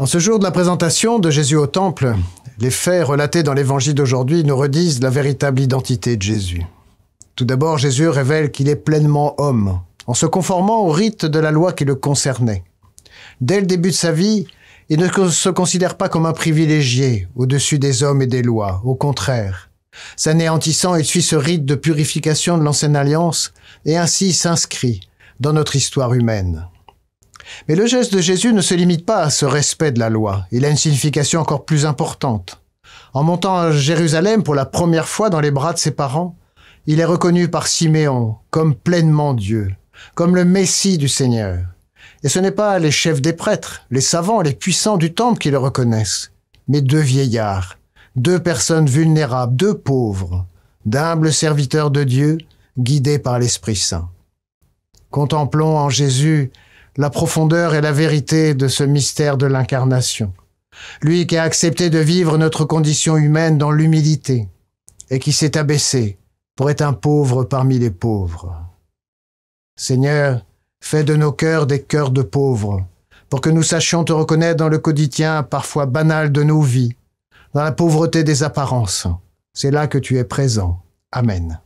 En ce jour de la présentation de Jésus au Temple, les faits relatés dans l'Évangile d'aujourd'hui nous redisent la véritable identité de Jésus. Tout d'abord, Jésus révèle qu'il est pleinement homme, en se conformant au rite de la loi qui le concernait. Dès le début de sa vie, il ne se considère pas comme un privilégié au-dessus des hommes et des lois. Au contraire, s'anéantissant, il suit ce rite de purification de l'ancienne alliance et ainsi s'inscrit dans notre histoire humaine. Mais le geste de Jésus ne se limite pas à ce respect de la loi. Il a une signification encore plus importante. En montant à Jérusalem pour la première fois dans les bras de ses parents, il est reconnu par Siméon comme pleinement Dieu, comme le Messie du Seigneur. Et ce n'est pas les chefs des prêtres, les savants, les puissants du temple qui le reconnaissent, mais deux vieillards, deux personnes vulnérables, deux pauvres, d'humbles serviteurs de Dieu, guidés par l'Esprit Saint. Contemplons en Jésus la profondeur et la vérité de ce mystère de l'incarnation. Lui qui a accepté de vivre notre condition humaine dans l'humilité et qui s'est abaissé pour être un pauvre parmi les pauvres. Seigneur, fais de nos cœurs des cœurs de pauvres, pour que nous sachions te reconnaître dans le quotidien parfois banal de nos vies, dans la pauvreté des apparences. C'est là que tu es présent. Amen.